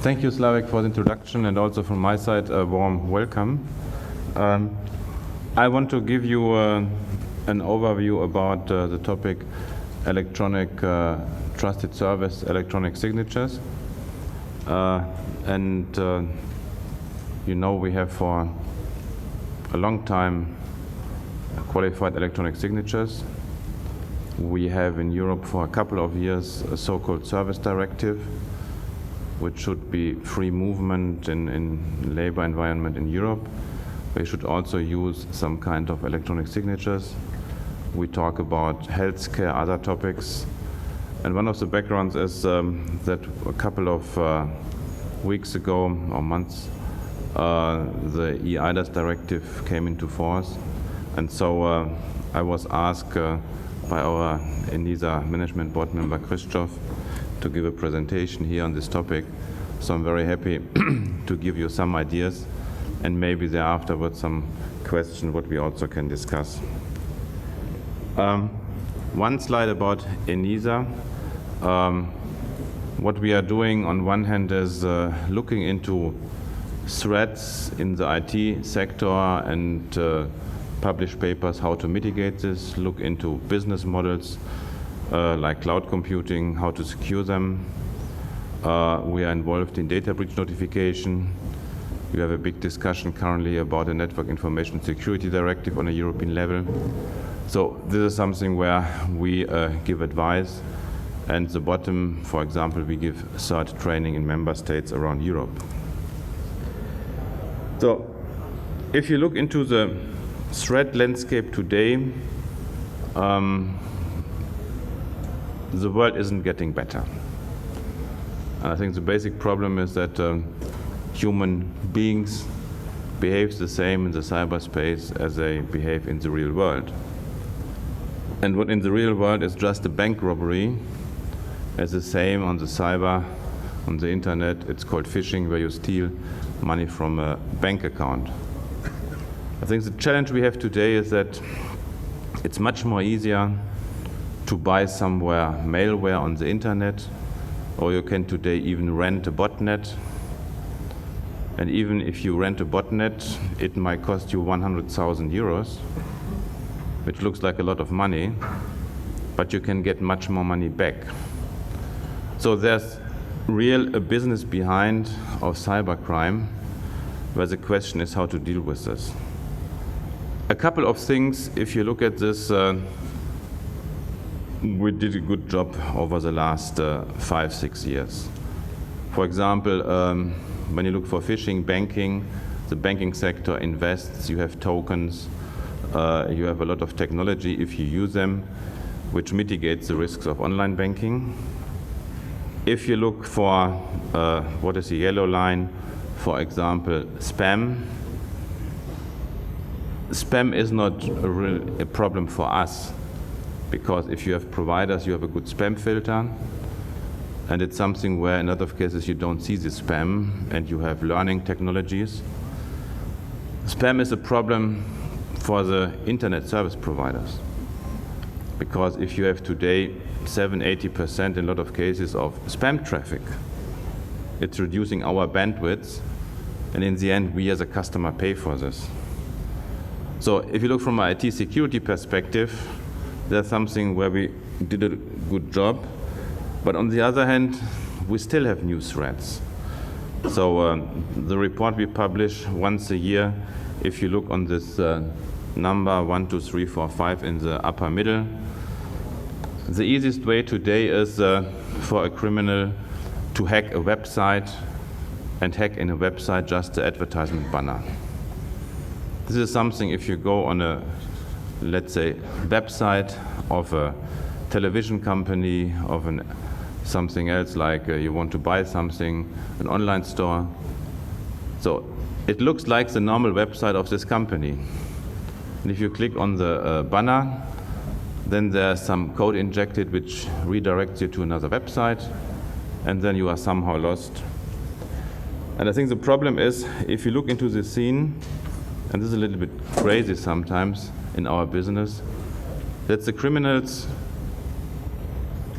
Thank you, Slavik, for the introduction, and also from my side, a warm welcome. I want to give you an overview about the topic electronic trusted service, electronic signatures. You know, we have for a long time qualified electronic signatures. We have in Europe for a couple of years a so-called service directive, which should be free movement in labor environment in Europe. We should also use some kind of electronic signatures. We talk about healthcare, other topics. And one of the backgrounds is that a couple of weeks ago or months, the EIDAS directive came into force. And so I was asked by our ENISA management board member Christoph to give a presentation here on this topic. So I'm very happy to give you some ideas and maybe thereafter with some questions what we also can discuss. One slide about ENISA. What we are doing on one hand is looking into threats in the IT sector and publish papers how to mitigate this, look into business models like cloud computing, how to secure them. We are involved in data breach notification. We have a big discussion currently about the Network Information Security Directive on a European level. So this is something where we give advice. And the bottom, for example, we give CERT training in member states around Europe. So if you look into the threat landscape today, the world isn't getting better. And I think the basic problem is that human beings behave the same in the cyberspace as they behave in the real world. And what in the real world is just a bank robbery is the same on the cyber, on the internet. It's called phishing, where you steal money from a bank account. I think the challenge we have today is that it's much more easier to buy somewhere malware on the internet, or you can today even rent a botnet. And even if you rent a botnet, it might cost you 100,000 euros, which looks like a lot of money, but you can get much more money back. So there's a business behind of cybercrime, where the question is how to deal with this. A couple of things, if you look at this, we did a good job over the last 5-6 years. For example, when you look for phishing, banking, the banking sector invests, you have tokens, you have a lot of technology if you use them, which mitigates the risks of online banking. If you look for what is the yellow line, for example, spam. Spam is not a problem for us, because if you have providers, you have a good spam filter, and it's something where in other cases you don't see the spam and you have learning technologies. Spam is a problem for the internet service providers, because if you have today 70-80% in a lot of cases of spam traffic, it's reducing our bandwidth, and in the end we as a customer pay for this. So if you look from an IT security perspective, there's something where we did a good job, but on the other hand, we still have new threats. So the report we publish once a year, if you look on this number 1, 2, 3, 4, 5 in the upper middle, the easiest way today is for a criminal to hack a website and hack in a website just the advertisement banner. This is something if you go on a, let's say, website of a television company, of something else, like you want to buy something, an online store. So it looks like the normal website of this company. And if you click on the banner, then there's some code injected which redirects you to another website, and then you are somehow lost. And I think the problem is, if you look into the scene, and this is a little bit crazy sometimes in our business, that the criminals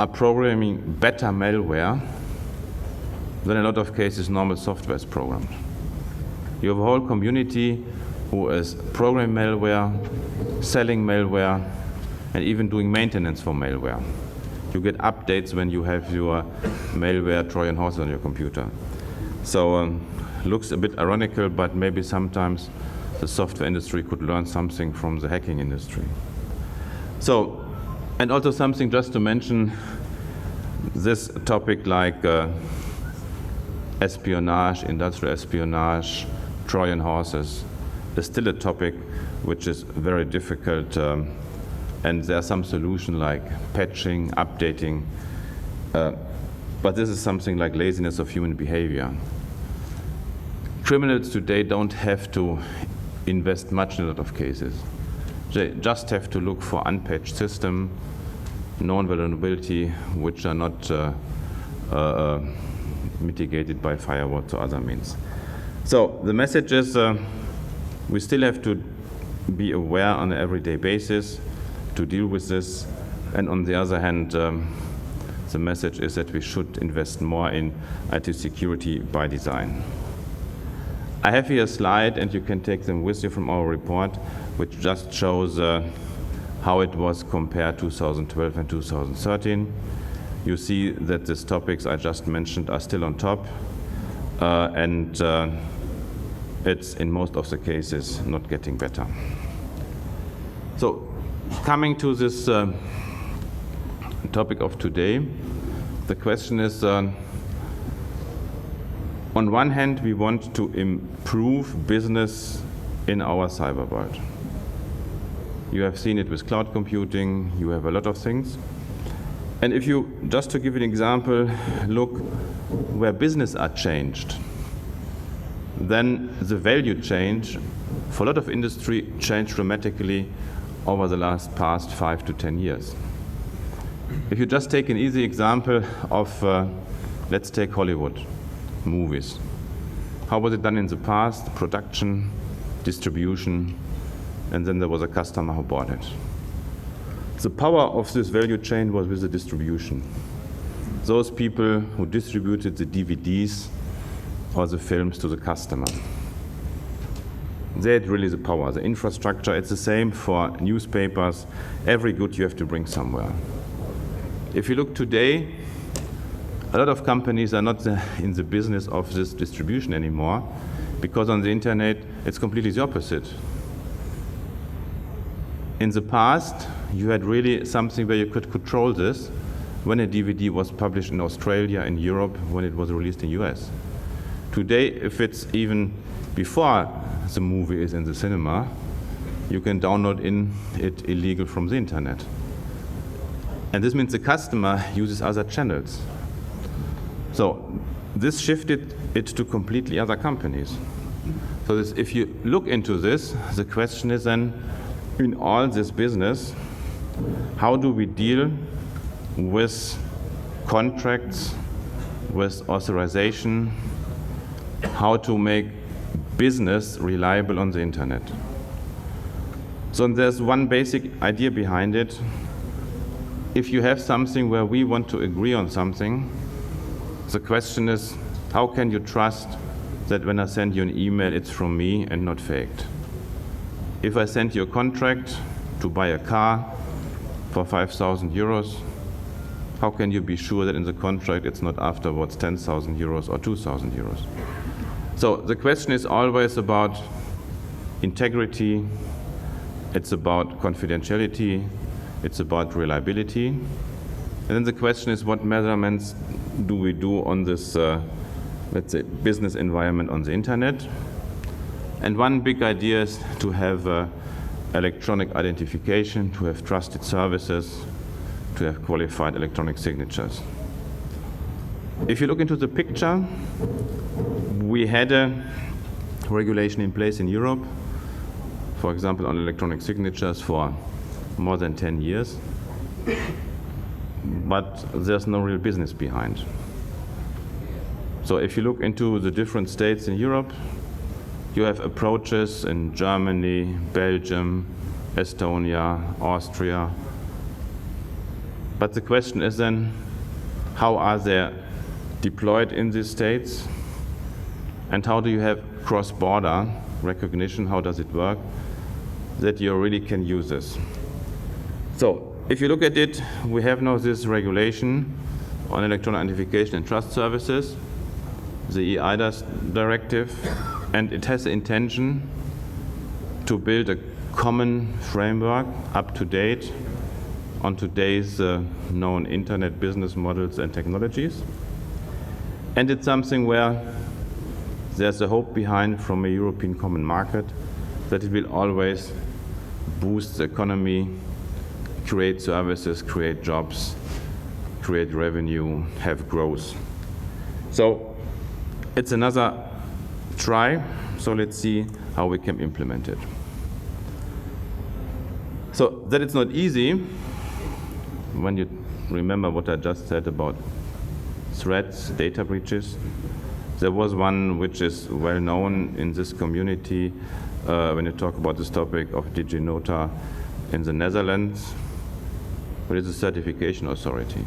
are programming better malware then in a lot of cases normal software is programmed. You have a whole community who is programming malware, selling malware, and even doing maintenance for malware. You get updates when you have your malware Trojan horse on your computer. So looks a bit ironical, but maybe sometimes the software industry could learn something from the hacking industry. So, and also something just to mention, this topic like espionage, industrial espionage, Trojan horses, is still a topic which is very difficult, and there are some solutions like patching, updating, but this is something like laziness of human behavior. Criminals today don't have to invest much in a lot of cases. They just have to look for unpatched system, known vulnerability, which are not mitigated by firewalls or other means. So the message is we still have to be aware on an everyday basis to deal with this, and on the other hand, the message is that we should invest more in IT security by design. I have here a slide, and you can take them with you from our report, which just shows how it was compared 2012 and 2013. You see that these topics I just mentioned are still on top, and it's in most of the cases not getting better. So coming to this topic of today, the question is, on one hand, we want to improve business in our cyber world. You have seen it with cloud computing, you have a lot of things. And if you, just to give you an example, look where business are changed, then the value change for a lot of industry changed dramatically over the past 5 to 10 years. If you just take an easy example of, let's take Hollywood movies. How was it done in the past? Production, distribution, and then there was a customer who bought it. The power of this value chain was with the distribution. Those people who distributed the DVDs or the films to the customer. They had really the power. The infrastructure, it's the same for newspapers. Every good you have to bring somewhere. If you look today, a lot of companies are not in the business of this distribution anymore, because on the internet, it's completely the opposite. In the past, you had really something where you could control this when a DVD was published in Australia, in Europe, when it was released in US. Today, if it's even before the movie is in the cinema, you can download it illegal from the internet. And this means the customer uses other channels. So this shifted it to completely other companies. So if you look into this, the question is then, in all this business, how do we deal with contracts, with authorization, how to make business reliable on the internet? So there's one basic idea behind it. If you have something where we want to agree on something, the question is, how can you trust that when I send you an email, it's from me and not faked? If I send you a contract to buy a car for 5,000 euros, how can you be sure that in the contract it's not afterwards 10,000 euros or 2,000 euros? So the question is always about integrity, it's about confidentiality, it's about reliability. And then the question is, what measurements do we do on this, let's say, business environment on the internet? And one big idea is to have electronic identification, to have trusted services, to have qualified electronic signatures. If you look into the picture, we had a regulation in place in Europe, for example, on electronic signatures for more than 10 years. But there's no real business behind. So if you look into the different states in Europe, you have approaches in Germany, Belgium, Estonia, Austria. But the question is then, how are they deployed in these states, and how do you have cross-border recognition, how does it work, that you really can use this. So if you look at it, we have now this regulation on electronic identification and trust services, the EIDAS directive, and it has the intention to build a common framework up to date on today's known internet business models and technologies. And it's something where there's a hope behind from a European common market that it will always boost the economy, create services, create jobs, create revenue, have growth. So it's another try, so let's see how we can implement it. So that it's not easy, when you remember what I just said about threats, data breaches, there was one which is well known in this community when you talk about this topic of DigiNota in the Netherlands, but it's a certification authority.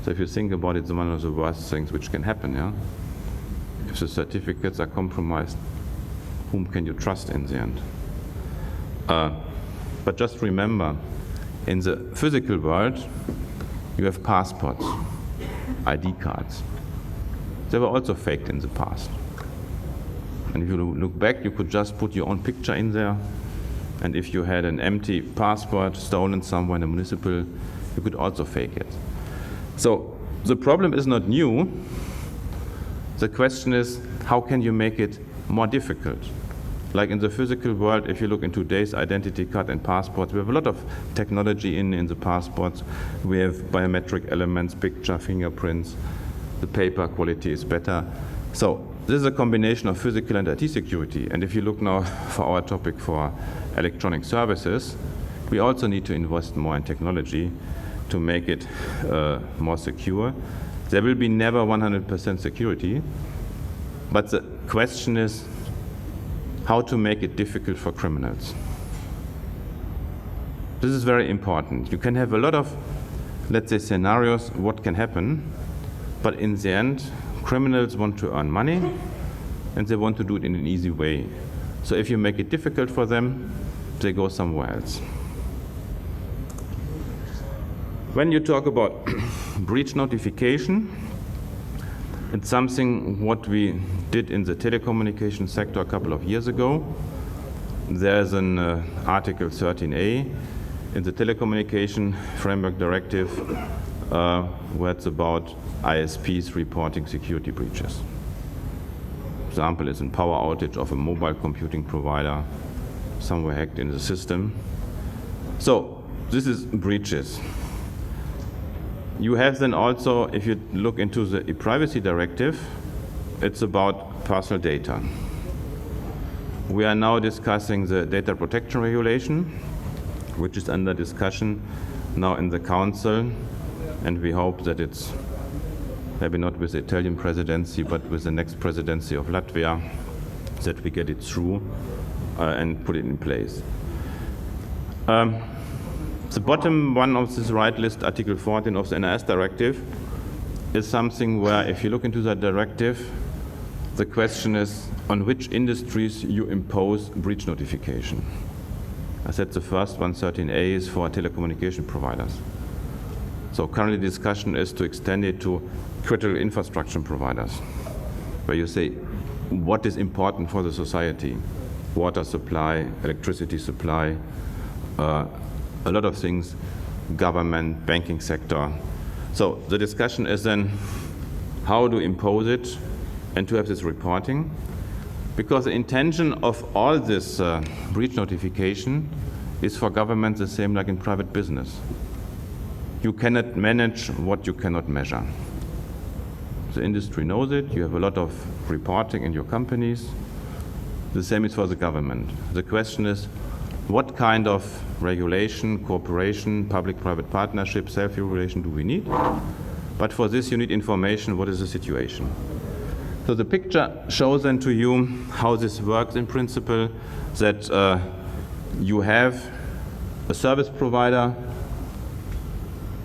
So if you think about it, it's one of the worst things which can happen, yeah? If the certificates are compromised, whom can you trust in the end? But just remember, in the physical world, you have passports, ID cards. They were also faked in the past. And if you look back, you could just put your own picture in there. And if you had an empty passport stolen somewhere in a municipal, you could also fake it. So the problem is not new. The question is, how can you make it more difficult? Like in the physical world, if you look into today's identity card and passports, we have a lot of technology in the passports. We have biometric elements, picture, fingerprints. The paper quality is better. So this is a combination of physical and IT security. And if you look now for our topic for electronic services, we also need to invest more in technology to make it more secure. There will be never 100% security, but the question is how to make it difficult for criminals. This is very important. You can have a lot of, let's say, scenarios, what can happen, but in the end, criminals want to earn money, and they want to do it in an easy way. So if you make it difficult for them, they go somewhere else. When you talk about breach notification, it's something what we did in the telecommunication sector a couple of years ago. There's an Article 13A in the Telecommunication Framework Directive where it's about ISPs reporting security breaches. Example is a power outage of a mobile computing provider, somewhere hacked in the system. So this is breaches. You have then also, if you look into the e-privacy directive, it's about personal data. We are now discussing the data protection regulation, which is under discussion now in the Council, and we hope that it's maybe not with the Italian presidency, but with the next presidency of Latvia, that we get it through and put it in place. The bottom one of this right list, Article 14 of the NIS directive, is something where if you look into that directive, the question is on which industries you impose breach notification. I said the first one, 13A, is for telecommunication providers. So currently discussion is to extend it to critical infrastructure providers, where you say what is important for the society, water supply, electricity supply, a lot of things, government, banking sector. So the discussion is then how to impose it and to have this reporting, because the intention of all this breach notification is for government the same like in private business. You cannot manage what you cannot measure. The industry knows it, you have a lot of reporting in your companies. The same is for the government. The question is, what kind of regulation, cooperation, public-private partnership, self-regulation do we need? But for this you need information, what is the situation? So the picture shows then to you how this works in principle, that you have a service provider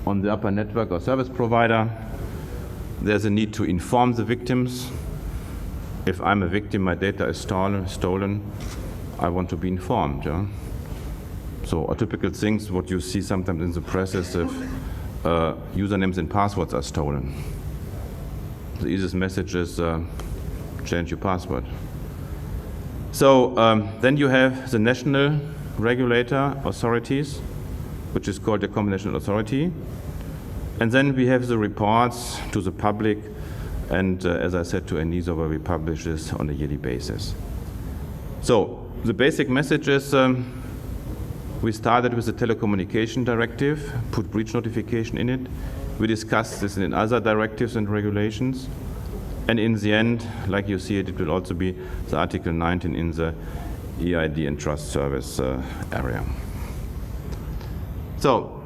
on the upper network or service provider There's a need to inform the victims. If I'm a victim, my data is stolen, I want to be informed. Yeah? So typical things, what you see sometimes in the press is if usernames and passwords are stolen. The easiest message is change your password. So then you have the national regulator authorities, which is called the combination authority. And then we have the reports to the public and, as I said, to ENISA, where we publish this on a yearly basis. So the basic message is we started with the telecommunication directive, put breach notification in it. We discussed this in other directives and regulations. And in the end, like you see it, it will also be the Article 19 in the EID and Trust Service area. So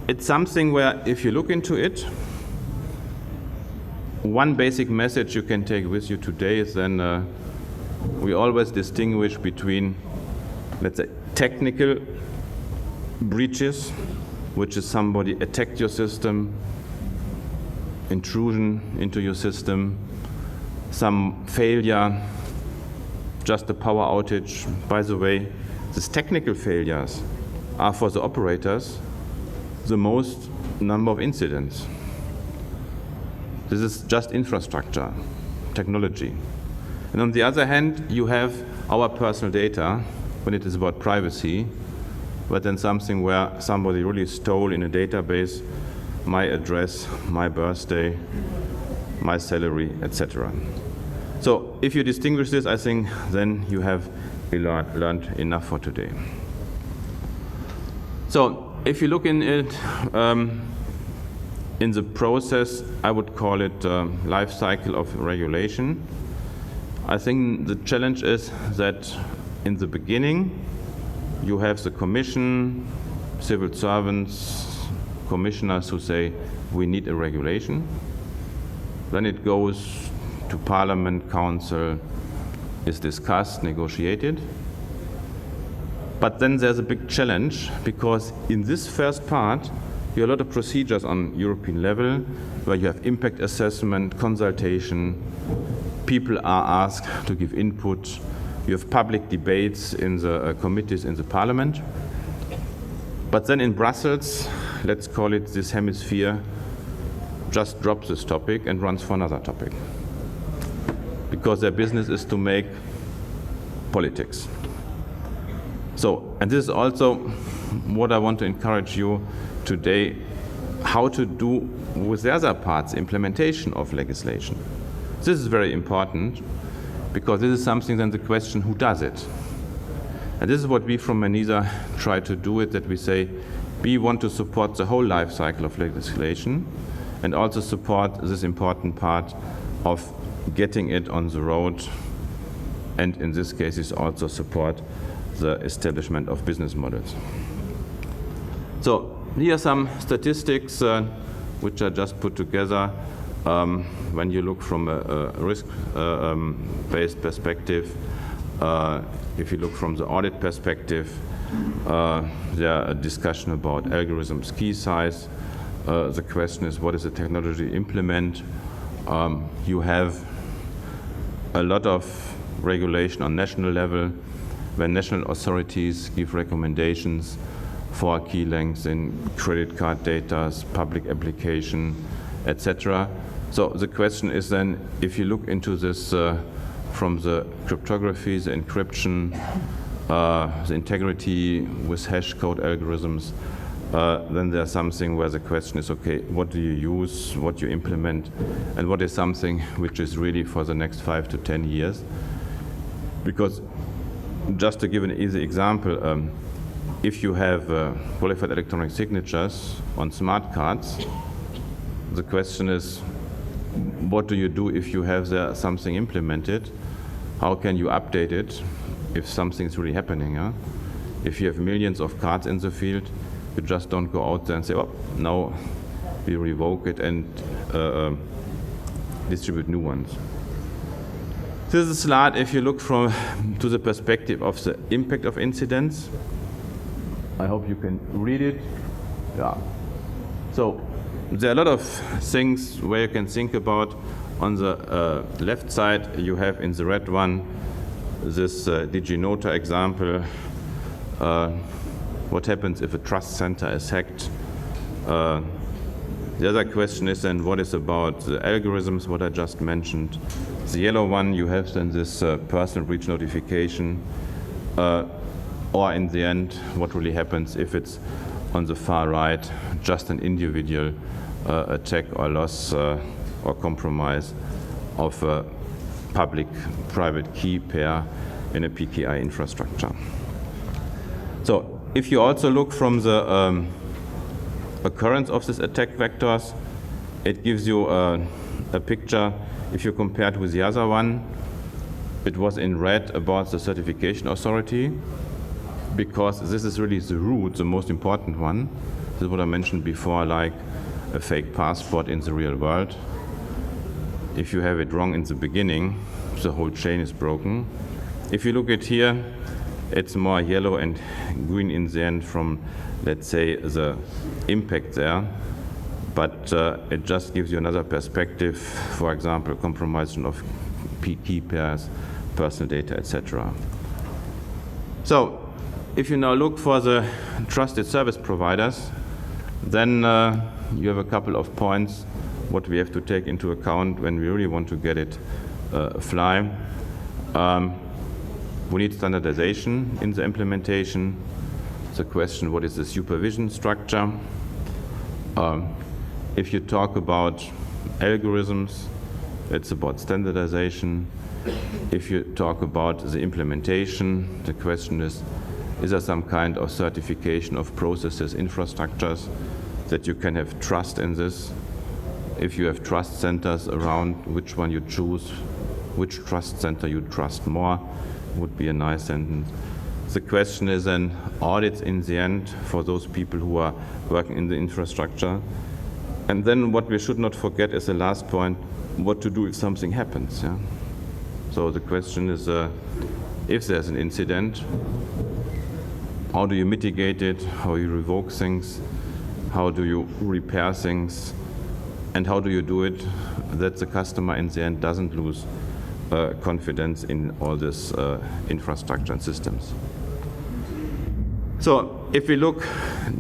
it's something where, if you look into it, one basic message you can take with you today is then we always distinguish between, let's say, technical breaches, which is somebody attacked your system, intrusion into your system, some failure, just a power outage. By the way, these technical failures are for the operators the most number of incidents. This is just infrastructure, technology. And on the other hand, you have our personal data when it is about privacy, but then something where somebody really stole in a database my address, my birthday, my salary, etc. So if you distinguish this, I think then you have learned enough for today. So if you look in it, in the process, I would call it life cycle of regulation. I think the challenge is that in the beginning, you have the commission, civil servants, commissioners who say, we need a regulation. Then it goes to Parliament, Council, is discussed, negotiated. But then there's a big challenge, because in this first part, you have a lot of procedures on European level, where you have impact assessment, consultation, people are asked to give input, you have public debates in the committees in the Parliament. But then in Brussels, let's call it this hemisphere, just drops this topic and runs for another topic. Because their business is to make politics. So, and this is also what I want to encourage you today, how to do with the other parts, implementation of legislation. This is very important, because this is something then the question, who does it? And this is what we from ENISA try to do, it that we say, we want to support the whole life cycle of legislation and also support this important part of getting it on the road, and in this case is also support the establishment of business models. So here are some statistics which I just put together. When you look from a risk-based perspective, if you look from the audit perspective, there are a discussion about algorithms key size. The question is, what is the technology implement? You have a lot of regulation on national level, when national authorities give recommendations for key lengths in credit card data, public application, etc. So the question is then, if you look into this from the cryptography, the encryption, the integrity with hash code algorithms, then there's something where the question is, okay, what do you use, what you implement, and what is something which is really for the next 5 to 10 years? Because just to give an easy example, if you have qualified electronic signatures on smart cards, the question is, what do you do if you have there something implemented? How can you update it if something's really happening? Huh? If you have millions of cards in the field, you just don't go out there and say, oh, now we revoke it and distribute new ones. This is a slide, if you look from to the perspective of the impact of incidents. I hope you can read it. Yeah. So there are a lot of things where you can think about. On the left side, you have in the red one this DigiNota example. What happens if a trust center is hacked? The other question is then what is about the algorithms, what I just mentioned. The yellow one, you have then this personal breach notification, or in the end, what really happens if it's on the far right, just an individual attack or loss or compromise of a public-private key pair in a PKI infrastructure. So if you also look from the occurrence of these attack vectors, it gives you a picture. If you compare it with the other one, it was in red about the certification authority, because this is really the root, the most important one. This is what I mentioned before, like a fake passport in the real world. If you have it wrong in the beginning, the whole chain is broken. If you look at here, it's more yellow and green in the end from, let's say, the impact there. But it just gives you another perspective, for example, compromission of key pairs, personal data, etc. So if you now look for the trusted service providers, then you have a couple of points what we have to take into account when we really want to get it fly. We need standardization in the implementation. The question, what is the supervision structure? If you talk about algorithms, it's about standardization. If you talk about the implementation, the question is there some kind of certification of processes, infrastructures, that you can have trust in this? If you have trust centers around, which one you choose, which trust center you trust more, would be a nice sentence. The question is then audits in the end for those people who are working in the infrastructure. And then what we should not forget is the last point, what to do if something happens. Yeah? So the question is, if there's an incident, how do you mitigate it? How you revoke things? How do you repair things? And how do you do it that the customer in the end doesn't lose confidence in all this infrastructure and systems? So if we look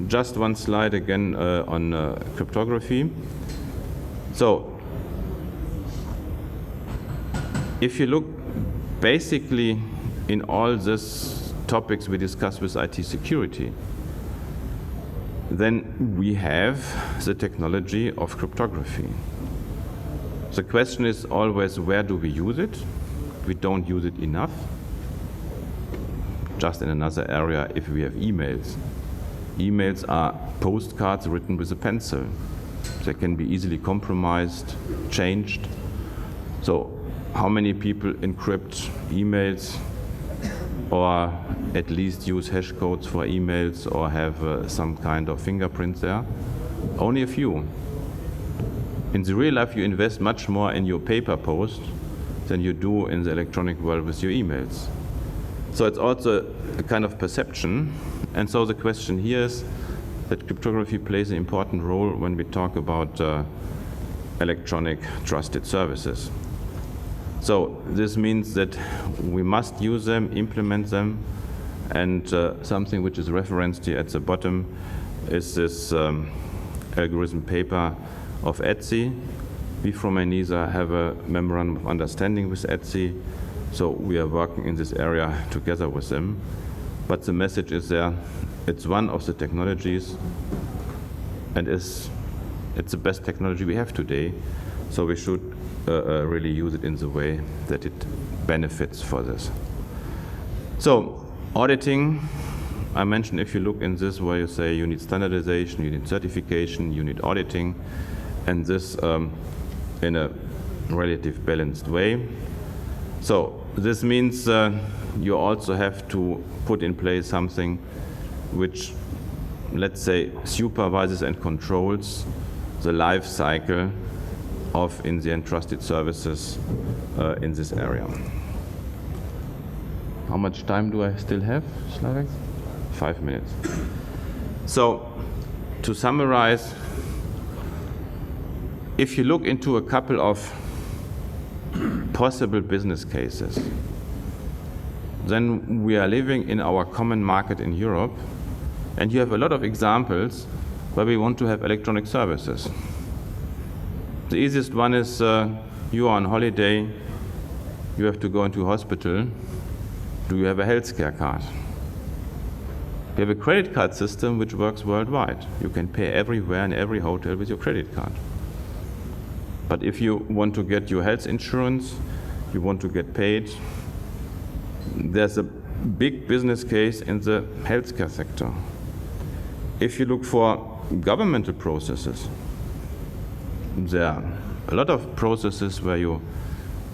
just one slide again on cryptography. So if you look basically in all these topics we discussed with IT security, then we have the technology of cryptography. The question is always, where do we use it? We don't use it enough. Just in another area, if we have emails. Emails are postcards written with a pencil. They can be easily compromised, changed. So how many people encrypt emails, or at least use hash codes for emails, or have some kind of fingerprints there? Only a few. In the real life, you invest much more in your paper post than you do in the electronic world with your emails. So it's also a kind of perception. And so the question here is that cryptography plays an important role when we talk about electronic trusted services. So this means that we must use them, implement them, and something which is referenced here at the bottom is this algorithm paper of ETSI. We from ENISA have a memorandum of understanding with ETSI, so we are working in this area together with them. But the message is there, it's one of the technologies, and it's the best technology we have today, so we should really use it in the way that it benefits for this. So auditing, I mentioned if you look in this where you say you need standardization, you need certification, you need auditing, and this in a relative balanced way. So this means you also have to put in place something which, let's say, supervises and controls the life cycle of in the end trusted services in this area. How much time do I still have, Slavek? 5 minutes. So to summarize, if you look into a couple of possible business cases, then we are living in our common market in Europe, and you have a lot of examples where we want to have electronic services. The easiest one is you are on holiday, you have to go into a hospital. Do you have a healthcare card? We have a credit card system which works worldwide. You can pay everywhere in every hotel with your credit card. But if you want to get your health insurance, you want to get paid, there's a big business case in the healthcare sector. If you look for governmental processes, there are a lot of processes where you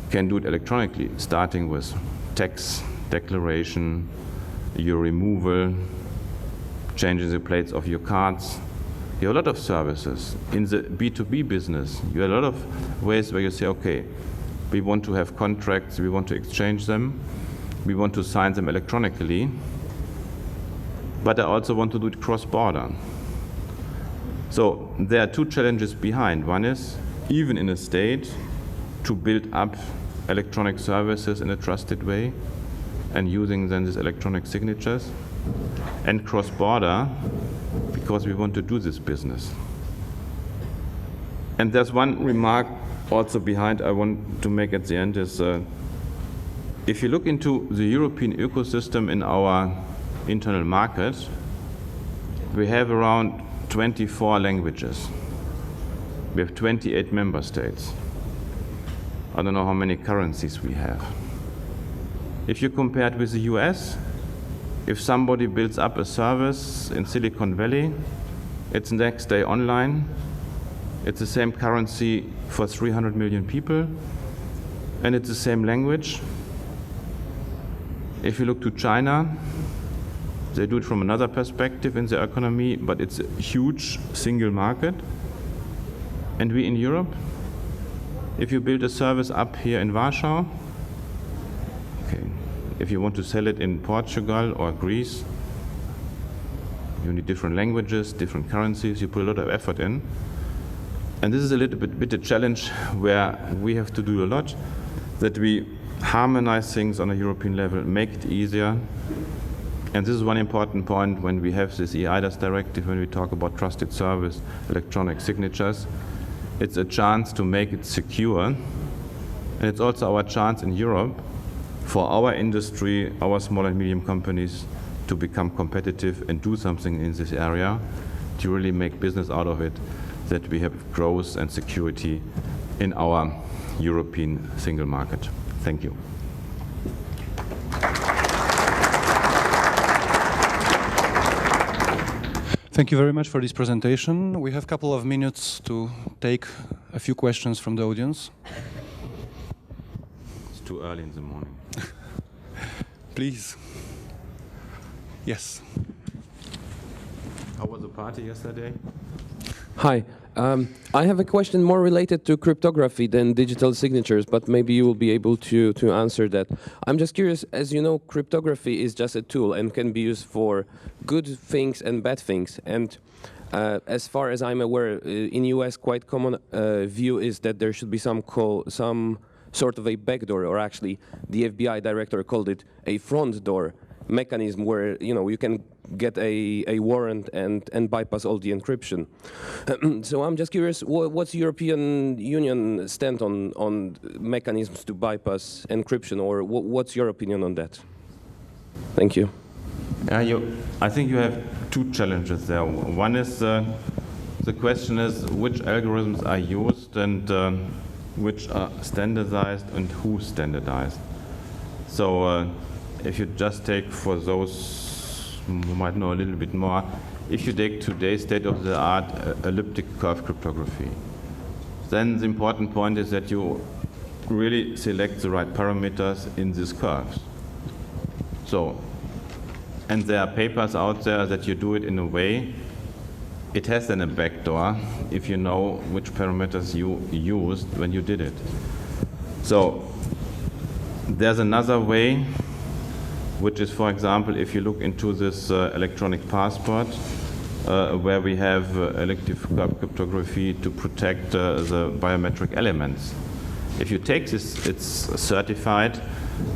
can do it electronically, starting with tax declaration, your removal, changing the plates of your cards. You have a lot of services. In the B2B business, you have a lot of ways where you say, okay, we want to have contracts, we want to exchange them, we want to sign them electronically, but I also want to do it cross-border. So there are two challenges behind. One is, even in a state, to build up electronic services in a trusted way and using then these electronic signatures, and cross-border because we want to do this business. And there's one remark also behind I want to make at the end is, if you look into the European ecosystem in our internal market, we have around 24 languages. We have 28 member states. I don't know how many currencies we have. If you compare it with the US, if somebody builds up a service in Silicon Valley, it's the next day online. It's the same currency for 300 million people, and it's the same language. If you look to China, they do it from another perspective in their economy, but it's a huge single market. And we in Europe, if you build a service up here in Warsaw, okay, if you want to sell it in Portugal or Greece, you need different languages, different currencies, you put a lot of effort in. And this is a little bit a challenge where we have to do a lot, that we harmonize things on a European level, make it easier. And this is one important point when we have this EIDAS directive, when we talk about trusted service, electronic signatures. It's a chance to make it secure. And it's also our chance in Europe for our industry, our small and medium companies, to become competitive and do something in this area, to really make business out of it, that we have growth and security in our European single market. Thank you. Thank you very much for this presentation. We have a couple of minutes to take a few questions from the audience. It's too early in the morning. Please. Yes. How was the party yesterday? Hi. I have a question more related to cryptography than digital signatures, but maybe you will be able to answer that. I'm just curious, as you know, cryptography is just a tool and can be used for good things and bad things. And as far as I'm aware, in US, quite common view is that there should be some sort of a backdoor, or actually the FBI director called it a front door mechanism where you can get a warrant and bypass all the encryption. So I'm just curious, what's European Union stand on mechanisms to bypass encryption, or what's your opinion on that? Thank you. I think you have two challenges there. One is the question is which algorithms are used and which are standardized and who standardized. So if you just take, for those who might know a little bit more, if you take today's state-of-the-art elliptic curve cryptography, then the important point is that you really select the right parameters in these curves. So, and there are papers out there that you do it in a way, it has then a backdoor if you know which parameters you used when you did it. So, there's another way, which is, for example, if you look into this electronic passport, where we have elective cryptography to protect the biometric elements. If you take this, it's certified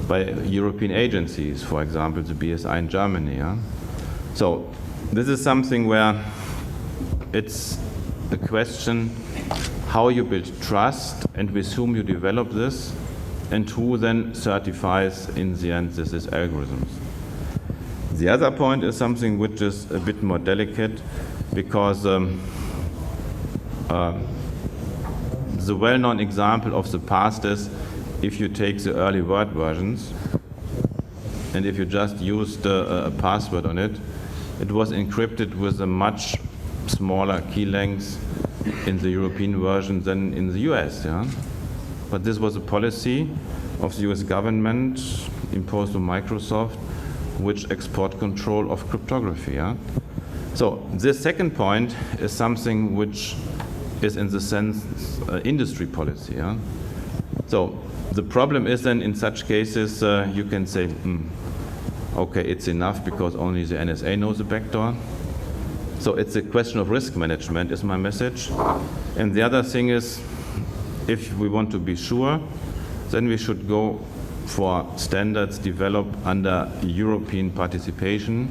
by European agencies, for example, the BSI in Germany. Yeah? So this is something where it's a question how you build trust and with whom you develop this and who then certifies in the end these algorithms. The other point is something which is a bit more delicate because the well-known example of the past is if you take the early Word versions and if you just used a password on it, it was encrypted with a much smaller key length in the European version than in the US. Yeah? But this was a policy of the US government imposed on Microsoft, which export control of cryptography. Yeah? So this second point is something which is in the sense industry policy. Yeah? So the problem is then in such cases you can say, okay, it's enough because only the NSA knows the backdoor. So it's a question of risk management is my message. And the other thing is, if we want to be sure, then we should go for standards developed under European participation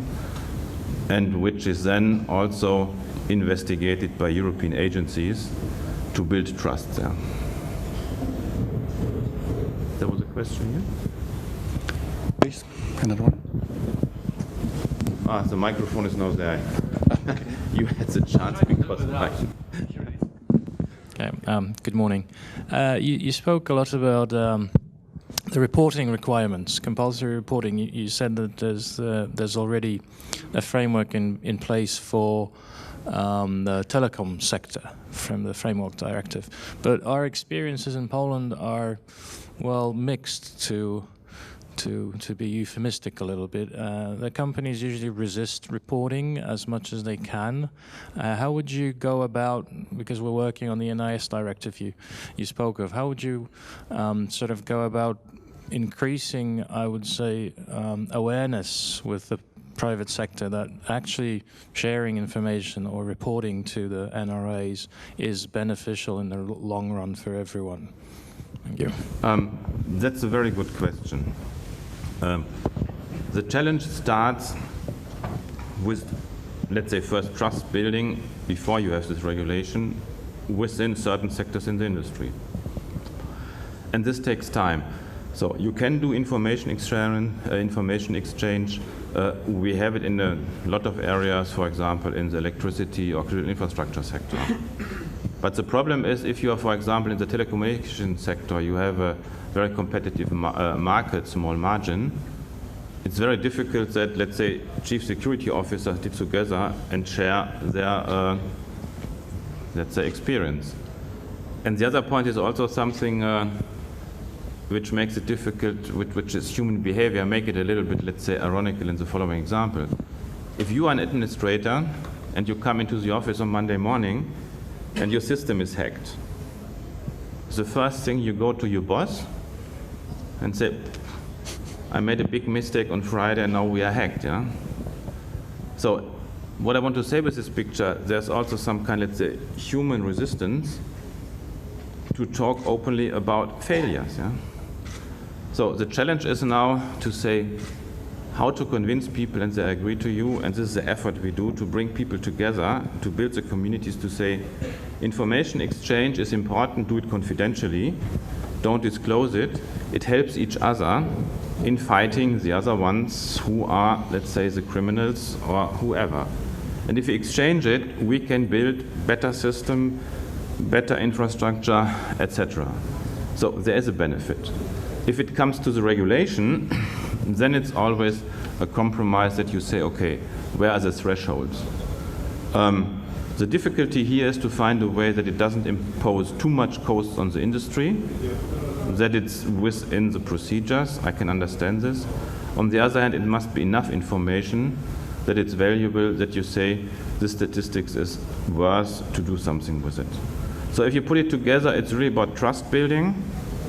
and which is then also investigated by European agencies to build trust there. There was a question here? Please, another one. The microphone is now there. You had the chance because Okay, good morning. You spoke a lot about the reporting requirements, compulsory reporting. You said that there's already a framework in place for the telecom sector from the framework directive. But our experiences in Poland are, well, mixed to be euphemistic a little bit. The companies usually resist reporting as much as they can. How would you go about, because we're working on the ENISA directive you spoke of, how would you sort of go about increasing, I would say, awareness with the private sector that actually sharing information or reporting to the NRAs is beneficial in the long run for everyone? Thank you. That's a very good question. The challenge starts with, let's say, first trust building before you have this regulation within certain sectors in the industry. And this takes time. So you can do information exchange. We have it in a lot of areas, for example, in the electricity or critical infrastructure sector. But the problem is if you are, for example, in the telecommunications sector, you have a very competitive market, small margin. It's very difficult that, let's say, chief security officers get together and share their, let's say, experience. And the other point is also something which makes it difficult, which is human behavior, make it a little bit, let's say, ironical in the following example. If you are an administrator and you come into the office on Monday morning and your system is hacked, the first thing you go to your boss and say, I made a big mistake on Friday and now we are hacked. Yeah? So what I want to say with this picture, there's also some kind, let's say, human resistance to talk openly about failures. Yeah? So the challenge is now to say how to convince people and they agree to you, and this is the effort we do to bring people together, to build the communities, to say information exchange is important, do it confidentially, don't disclose it. It helps each other in fighting the other ones who are, let's say, the criminals or whoever. And if we exchange it, we can build better system, better infrastructure, etc. So there is a benefit. If it comes to the regulation, then it's always a compromise that you say, okay, where are the thresholds? The difficulty here is to find a way that it doesn't impose too much costs on the industry, that it's within the procedures. I can understand this. On the other hand, it must be enough information that it's valuable, that you say the statistics is worth to do something with it. So if you put it together, it's really about trust building,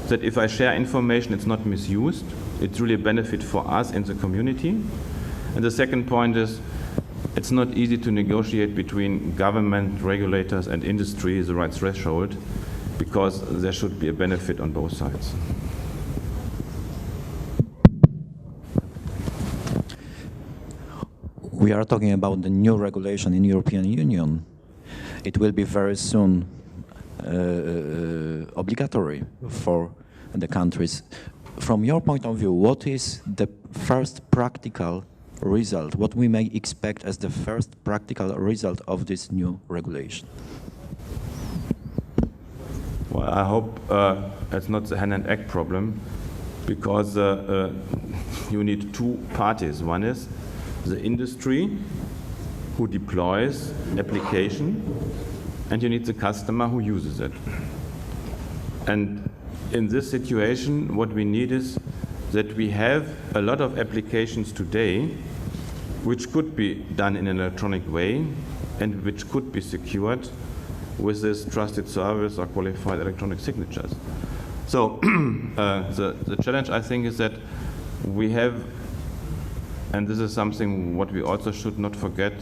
that if I share information, it's not misused. It's really a benefit for us in the community. And the second point is it's not easy to negotiate between government, regulators, and industry the right threshold, because there should be a benefit on both sides. We are talking about the new regulation in European Union. It will be very soon obligatory for the countries. From your point of view, what is the first practical result? What we may expect as the first practical result of this new regulation? Well, I hope it's not the hen and egg problem, because you need two parties. One is the industry who deploys application, and you need the customer who uses it. And in this situation, what we need is that we have a lot of applications today which could be done in an electronic way and which could be secured with this trusted service or qualified electronic signatures. So the challenge, I think, is that we have, and this is something what we also should not forget,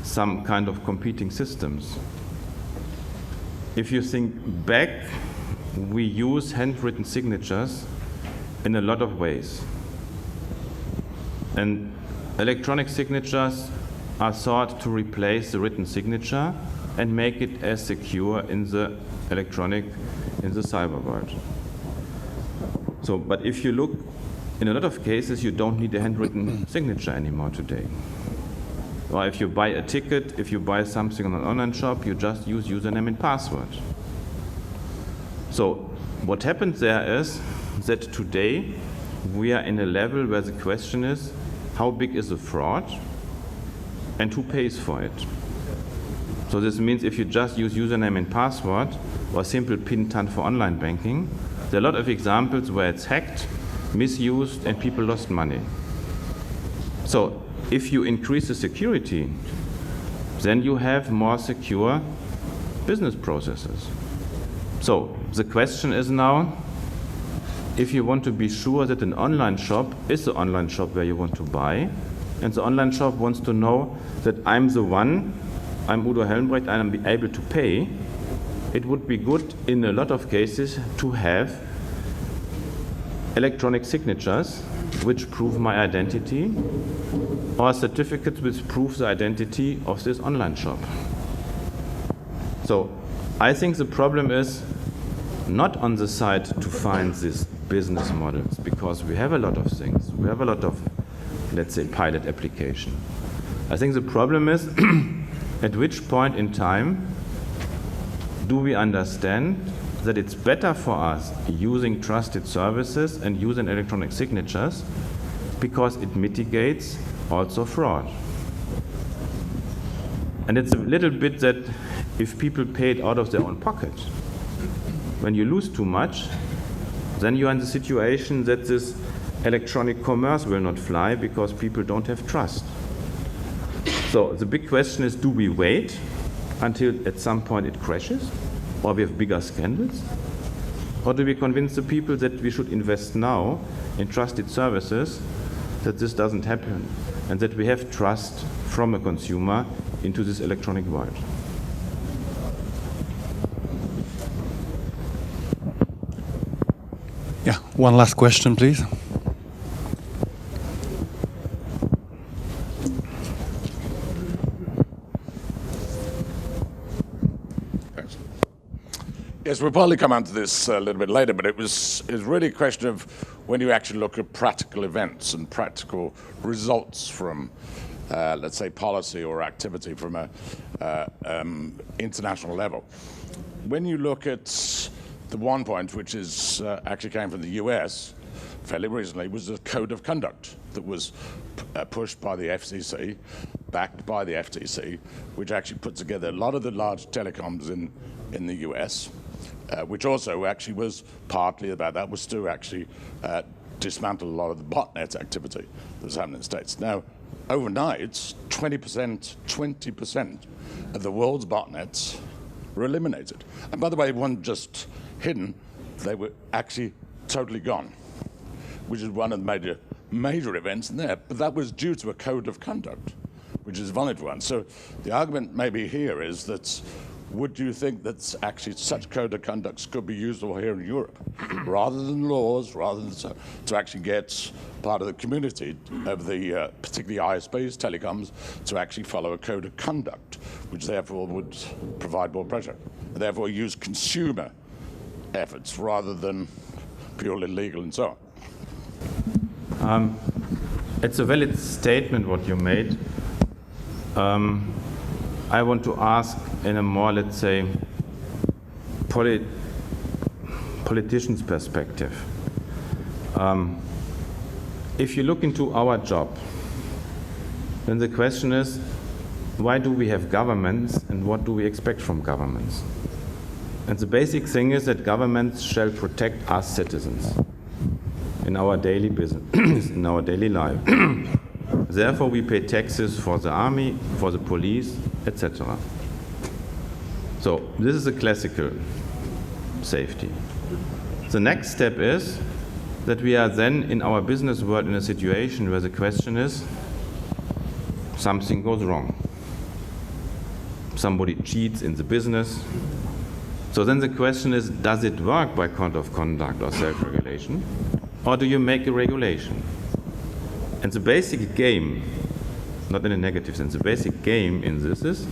some kind of competing systems. If you think back, we use handwritten signatures in a lot of ways. And electronic signatures are thought to replace the written signature and make it as secure in the electronic, in the cyber world. So, but if you look, in a lot of cases, you don't need a handwritten signature anymore today. Or if you buy a ticket, if you buy something on an online shop, you just use username and password. So what happens there is that today we are in a level where the question is, how big is the fraud and who pays for it? So this means if you just use username and password or simple PIN TAN for online banking, there are a lot of examples where it's hacked, misused, and people lost money. So if you increase the security, then you have more secure business processes. So the question is now, if you want to be sure that an online shop is the online shop where you want to buy, and the online shop wants to know that I'm the one, I'm Udo Helmbrecht, and I'm able to pay, it would be good in a lot of cases to have electronic signatures which prove my identity, or certificates which prove the identity of this online shop. So I think the problem is not on the side to find these business models, because we have a lot of things. We have a lot of, let's say, pilot application. I think the problem is at which point in time do we understand that it's better for us using trusted services and using electronic signatures because it mitigates also fraud. And it's a little bit that if people pay it out of their own pocket, when you lose too much, then you are in the situation that this electronic commerce will not fly because people don't have trust. So the big question is, do we wait until at some point it crashes, or we have bigger scandals? Or do we convince the people that we should invest now in trusted services, that this doesn't happen, and that we have trust from a consumer into this electronic world? Yeah, one last question, please. Yes, we'll probably come on to this a little bit later, but it was really a question of when you actually look at practical events and practical results from, let's say, policy or activity from a international level. When you look at the one point, which is actually came from the US fairly recently, was the code of conduct that was pushed by the FCC, backed by the FTC, which actually put together a lot of the large telecoms in the US. Which also actually was partly about that, was to actually dismantle a lot of the botnet activity that was happening in the States. Now, overnight, 20% of the world's botnets were eliminated. And by the way, one just hidden, they were actually totally gone, which is one of the major events in there. But that was due to a code of conduct, which is a valid one. So the argument maybe here is that would you think that actually such code of conducts could be usable here in Europe, rather than laws, rather than to actually get part of the community of the particularly ISPs, telecoms, to actually follow a code of conduct, which therefore would provide more pressure, and therefore use consumer efforts rather than purely legal and so on? It's a valid statement what you made. I want to ask in a more, let's say, politician's perspective. If you look into our job, then the question is, why do we have governments and what do we expect from governments? And the basic thing is that governments shall protect us citizens in our daily business, in our daily life. Therefore, we pay taxes for the army, for the police, etc. So this is a classical safety. The next step is that we are then in our business world in a situation where the question is, something goes wrong. Somebody cheats in the business. So then the question is, does it work by code of conduct or self-regulation? Or do you make a regulation? And the basic game, not in a negative sense, the basic game in this is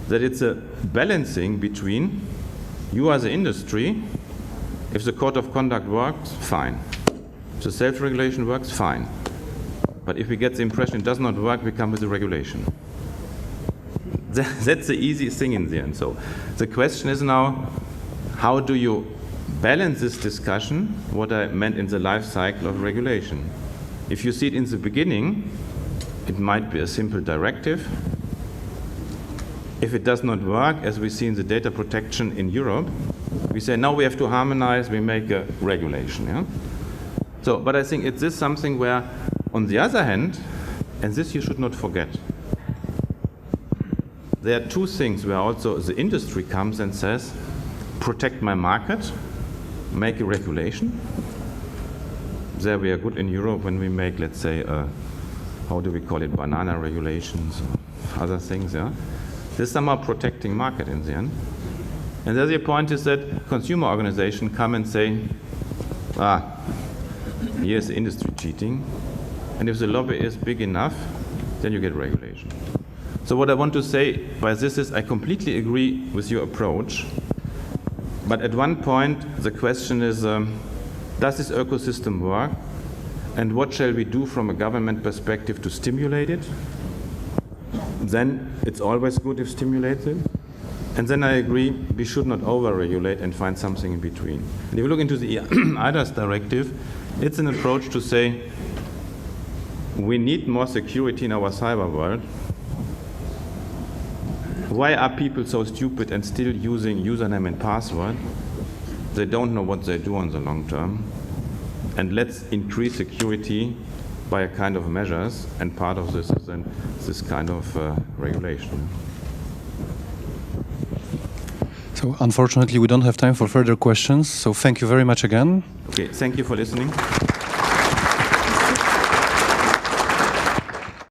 that it's a balancing between you as an industry. If the code of conduct works, fine. If the self-regulation works, fine. But if we get the impression it does not work, we come with a regulation. That's the easiest thing in the end. So the question is now, how do you balance this discussion, what I meant in the life cycle of regulation? If you see it in the beginning, it might be a simple directive. If it does not work, as we see in the data protection in Europe, we say, now we have to harmonize, we make a regulation. Yeah? So, but I think it is something where, on the other hand, and this you should not forget, there are two things where also the industry comes and says, protect my market, make a regulation. There we are good in Europe when we make, let's say, how do we call it, banana regulations, or other things, yeah? This is somehow protecting market in the end. And the other point is that consumer organizations come and say, here's the industry cheating, and if the lobby is big enough, then you get regulation. So what I want to say by this is I completely agree with your approach, but at one point the question is, does this ecosystem work, and what shall we do from a government perspective to stimulate it? Then it's always good if stimulated. And then I agree, we should not over-regulate and find something in between. And if you look into the eIDAS directive, it's an approach to say, we need more security in our cyber world. Why are people so stupid and still using username and password? They don't know what they do on the long term. And let's increase security by a kind of measures, and part of this is then this kind of regulation. So unfortunately, we don't have time for further questions. So thank you very much again. Okay, thank you for listening.